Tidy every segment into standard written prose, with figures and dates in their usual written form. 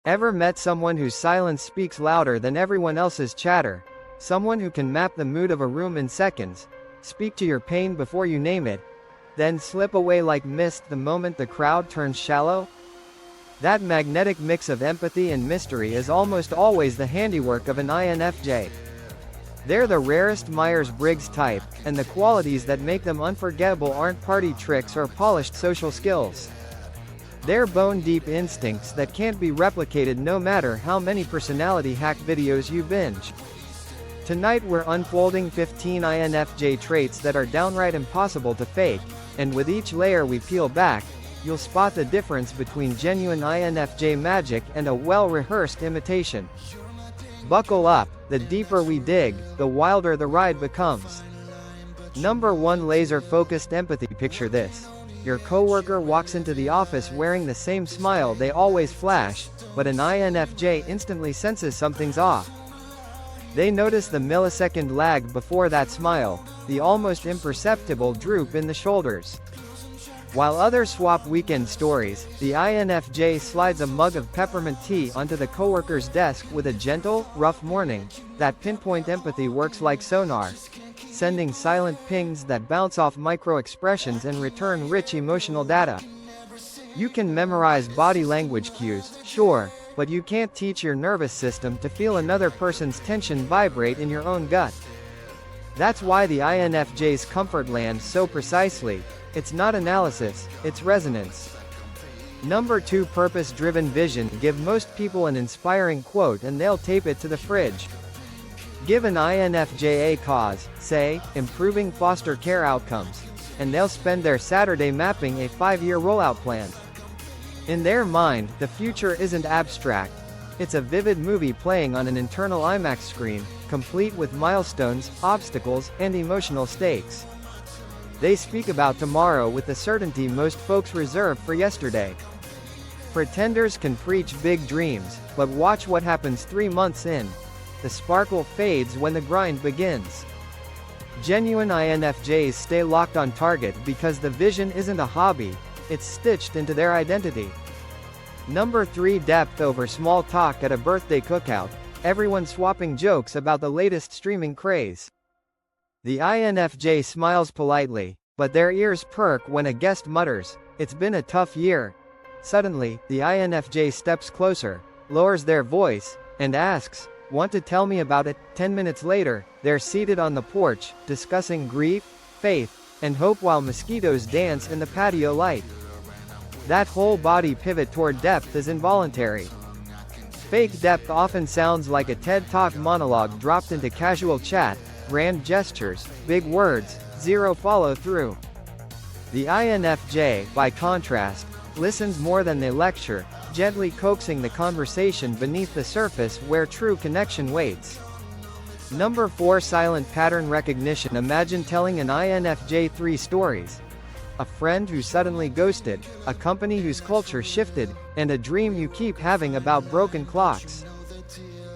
Ever met someone whose silence speaks louder than everyone else's chatter? Someone who can map the mood of a room in seconds, speak to your pain before you name it, then slip away like mist the moment the crowd turns shallow? That magnetic mix of empathy and mystery is almost always the handiwork of an INFJ. They're the rarest Myers-Briggs type, and the qualities that make them unforgettable aren't party tricks or polished social skills. They're bone-deep instincts that can't be replicated no matter how many personality hack videos you binge. Tonight we're unfolding 15 INFJ traits that are downright impossible to fake, and with each layer we peel back, you'll spot the difference between genuine INFJ magic and a well-rehearsed imitation. Buckle up, the deeper we dig, the wilder the ride becomes. Number 1. Laser-focused empathy. Picture this. Your coworker walks into the office wearing the same smile they always flash, but an INFJ instantly senses something's off. They notice the millisecond lag before that smile, the almost imperceptible droop in the shoulders. While others swap weekend stories, the INFJ slides a mug of peppermint tea onto the coworker's desk with a gentle, rough morning. That pinpoint empathy works like sonar, sending silent pings that bounce off micro-expressions and return rich emotional data. You can memorize body language cues, sure, but you can't teach your nervous system to feel another person's tension vibrate in your own gut. That's why the INFJ's comfort lands so precisely. It's not analysis, it's resonance. Number 2. Purpose-driven vision. Give most people an inspiring quote and they'll tape it to the fridge. Give an INFJ a cause, say, improving foster care outcomes, and they'll spend their Saturday mapping a 5-year rollout plan. In their mind, the future isn't abstract. It's a vivid movie playing on an internal IMAX screen, complete with milestones, obstacles, and emotional stakes. They speak about tomorrow with the certainty most folks reserve for yesterday. Pretenders can preach big dreams, but watch what happens 3 months in. The sparkle fades when the grind begins. Genuine INFJs stay locked on target because the vision isn't a hobby, it's stitched into their identity. Number 3. Depth over small talk. At a birthday cookout, everyone swapping jokes about the latest streaming craze. The INFJ smiles politely, but their ears perk when a guest mutters, "It's been a tough year." Suddenly, the INFJ steps closer, lowers their voice, and asks, "Want to tell me about it?" 10 minutes later, they're seated on the porch, discussing grief, faith, and hope while mosquitoes dance in the patio light. That whole body pivot toward depth is involuntary. Fake depth often sounds like a TED Talk monologue dropped into casual chat, grand gestures, big words, zero follow-through. The INFJ, by contrast, listens more than they lecture, gently coaxing the conversation beneath the surface where true connection waits. Number 4. Silent pattern recognition. Imagine telling an INFJ 3 stories. A friend who suddenly ghosted, a company whose culture shifted, and a dream you keep having about broken clocks.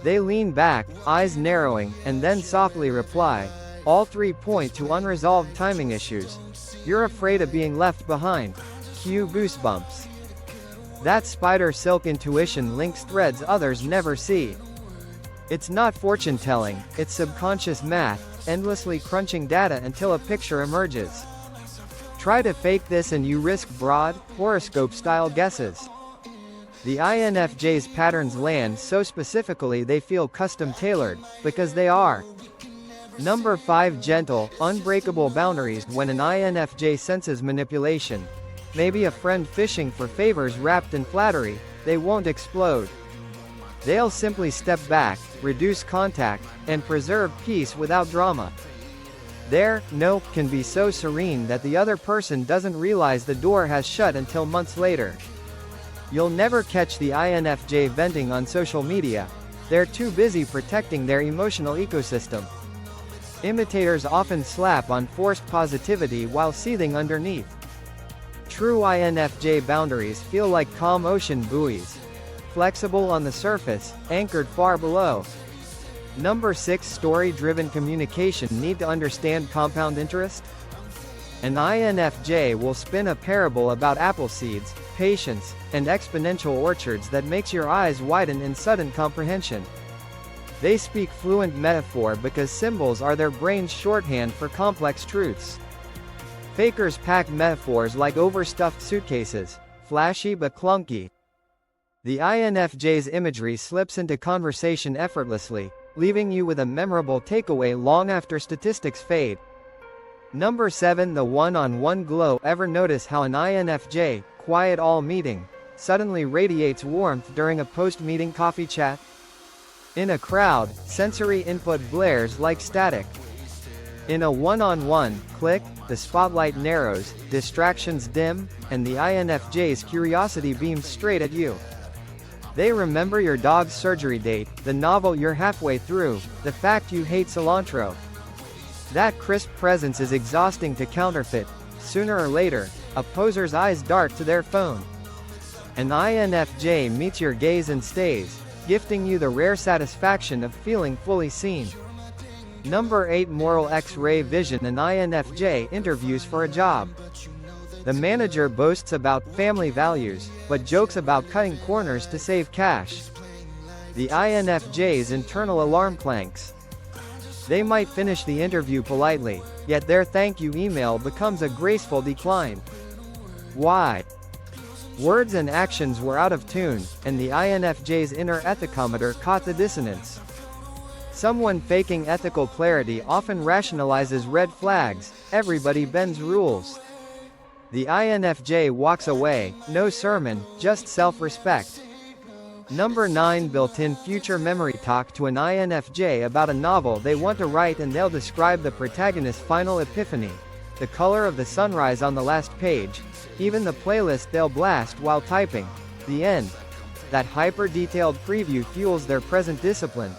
They lean back, eyes narrowing, and then softly reply. All 3 point to unresolved timing issues. You're afraid of being left behind. Cue goosebumps. That spider silk intuition links threads others never see. It's not fortune-telling, it's subconscious math, endlessly crunching data until a picture emerges. Try to fake this and you risk broad, horoscope-style guesses. The INFJ's patterns land so specifically they feel custom-tailored, because they are. Number 5. Gentle, unbreakable boundaries. When an INFJ senses manipulation, maybe a friend fishing for favors wrapped in flattery, they won't explode. They'll simply step back, reduce contact, and preserve peace without drama. Their no can be so serene that the other person doesn't realize the door has shut until months later. You'll never catch the INFJ venting on social media. They're too busy protecting their emotional ecosystem. Imitators often slap on forced positivity while seething underneath. True INFJ boundaries feel like calm ocean buoys. Flexible on the surface, anchored far below. Number 6. Story-driven communication. Need to understand compound interest? An INFJ will spin a parable about apple seeds, patience, and exponential orchards that makes your eyes widen in sudden comprehension. They speak fluent metaphor because symbols are their brain's shorthand for complex truths. Fakers pack metaphors like overstuffed suitcases, flashy but clunky. The INFJ's imagery slips into conversation effortlessly, leaving you with a memorable takeaway long after statistics fade. Number 7. The one-on-one glow. Ever notice how an INFJ, quiet all meeting, suddenly radiates warmth during a post-meeting coffee chat? In a crowd, sensory input blares like static. In a one-on-one, click, the spotlight narrows, distractions dim, and the INFJ's curiosity beams straight at you. They remember your dog's surgery date, the novel you're halfway through, the fact you hate cilantro. That crisp presence is exhausting to counterfeit. Sooner or later, a poser's eyes dart to their phone. An INFJ meets your gaze and stays, gifting you the rare satisfaction of feeling fully seen. Number 8. Moral X-ray vision. An INFJ interviews for a job. The manager boasts about family values, but jokes about cutting corners to save cash. The INFJ's internal alarm clanks. They might finish the interview politely, yet their thank you email becomes a graceful decline. Why? Words and actions were out of tune, and the INFJ's inner ethicometer caught the dissonance. Someone faking ethical clarity often rationalizes red flags. Everybody bends rules. The INFJ walks away, no sermon, just self-respect. Number 9. Built-in future memory. Talk to an INFJ about a novel they want to write and they'll describe the protagonist's final epiphany, the color of the sunrise on the last page, even the playlist they'll blast while typing. The end. That hyper-detailed preview fuels their present discipline.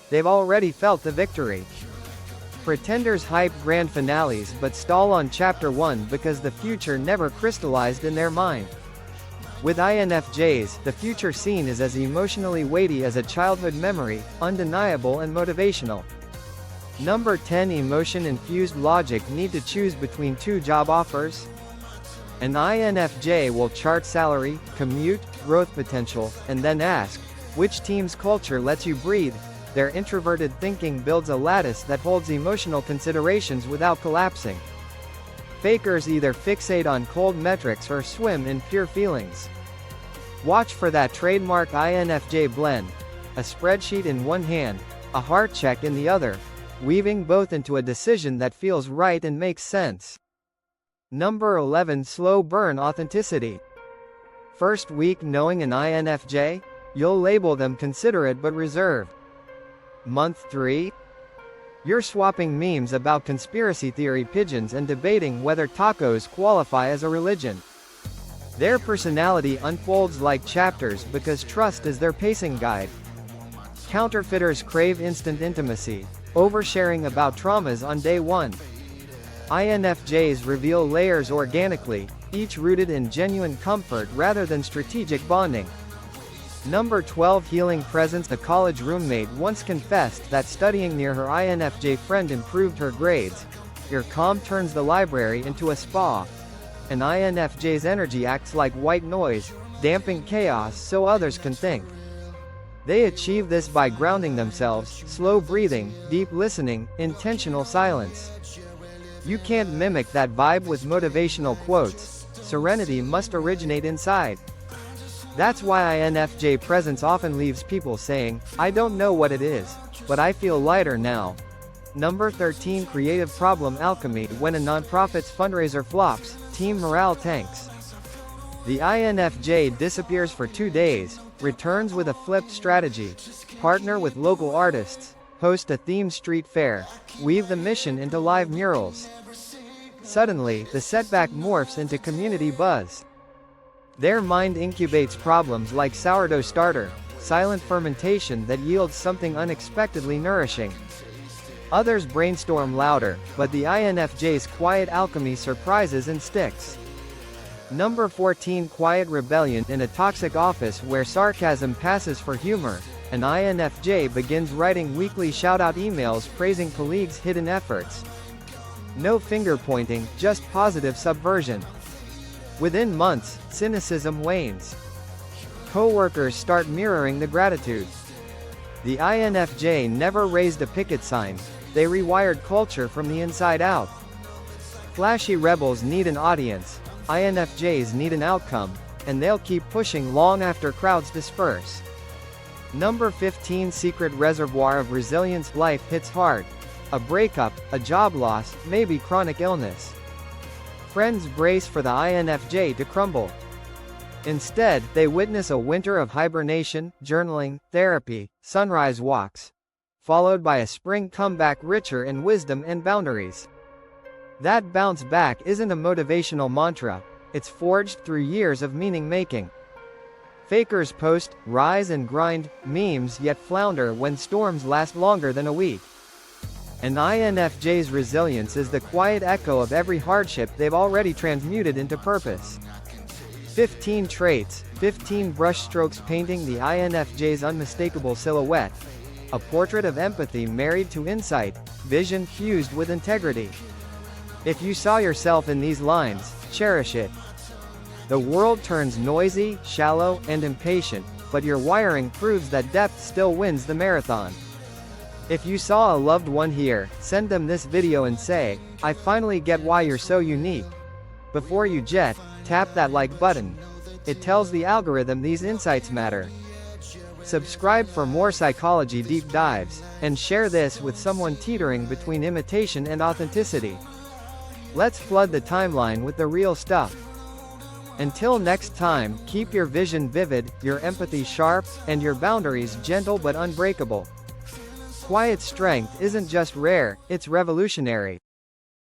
They've already felt the victory. Pretenders hype grand finales but stall on chapter 1 because the future never crystallized in their mind. With INFJs, the future scene is as emotionally weighty as a childhood memory, undeniable and motivational. Number 10. Emotion-infused logic. Need to choose between two job offers? An INFJ will chart salary, commute, growth potential, and then ask, which team's culture lets you breathe? Their introverted thinking builds a lattice that holds emotional considerations without collapsing. Fakers either fixate on cold metrics or swim in pure feelings. Watch for that trademark INFJ blend. A spreadsheet in one hand, a heart check in the other, weaving both into a decision that feels right and makes sense. Number 11. Slow burn authenticity. First week knowing an INFJ? You'll label them considerate but reserved. Month 3? You're swapping memes about conspiracy theory pigeons and debating whether tacos qualify as a religion. Their personality unfolds like chapters because trust is their pacing guide. Counterfeiters crave instant intimacy, oversharing about traumas on day 1. INFJs reveal layers organically, each rooted in genuine comfort rather than strategic bonding. Number 12. Healing presence. A college roommate once confessed that studying near her INFJ friend improved her grades. Your calm turns the library into a spa. An INFJ's energy acts like white noise, damping chaos so others can think. They achieve this by grounding themselves, slow breathing, deep listening, intentional silence. You can't mimic that vibe with motivational quotes. Serenity must originate inside. That's why INFJ presence often leaves people saying, I don't know what it is, but I feel lighter now. Number 13. Creative problem alchemy. When a nonprofit's fundraiser flops, team morale tanks. The INFJ disappears for 2 days, returns with a flipped strategy. Partner with local artists, host a themed street fair, weave the mission into live murals. Suddenly, the setback morphs into community buzz. Their mind incubates problems like sourdough starter, silent fermentation that yields something unexpectedly nourishing. Others brainstorm louder, but the INFJ's quiet alchemy surprises and sticks. Number 14. Quiet rebellion. In a toxic office where sarcasm passes for humor, an INFJ begins writing weekly shout-out emails praising colleagues' hidden efforts. No finger-pointing, just positive subversion. Within months, cynicism wanes. Coworkers start mirroring the gratitude. The INFJ never raised a picket sign, they rewired culture from the inside out. Flashy rebels need an audience, INFJs need an outcome, and they'll keep pushing long after crowds disperse. Number 15 Secret reservoir of resilience. Life hits hard. A breakup, a job loss, maybe chronic illness. Friends brace for the INFJ to crumble. Instead, they witness a winter of hibernation, journaling, therapy, sunrise walks, followed by a spring comeback richer in wisdom and boundaries. That bounce back isn't a motivational mantra, it's forged through years of meaning-making. Fakers post, rise and grind, memes yet flounder when storms last longer than a week. An INFJ's resilience is the quiet echo of every hardship they've already transmuted into purpose. 15 traits, 15 brushstrokes painting the INFJ's unmistakable silhouette. A portrait of empathy married to insight, vision fused with integrity. If you saw yourself in these lines, cherish it. The world turns noisy, shallow, and impatient, but your wiring proves that depth still wins the marathon. If you saw a loved one here, send them this video and say, "I finally get why you're so unique." Before you jet, tap that like button. It tells the algorithm these insights matter. Subscribe for more psychology deep dives, and share this with someone teetering between imitation and authenticity. Let's flood the timeline with the real stuff. Until next time, keep your vision vivid, your empathy sharp, and your boundaries gentle but unbreakable. Quiet strength isn't just rare, it's revolutionary.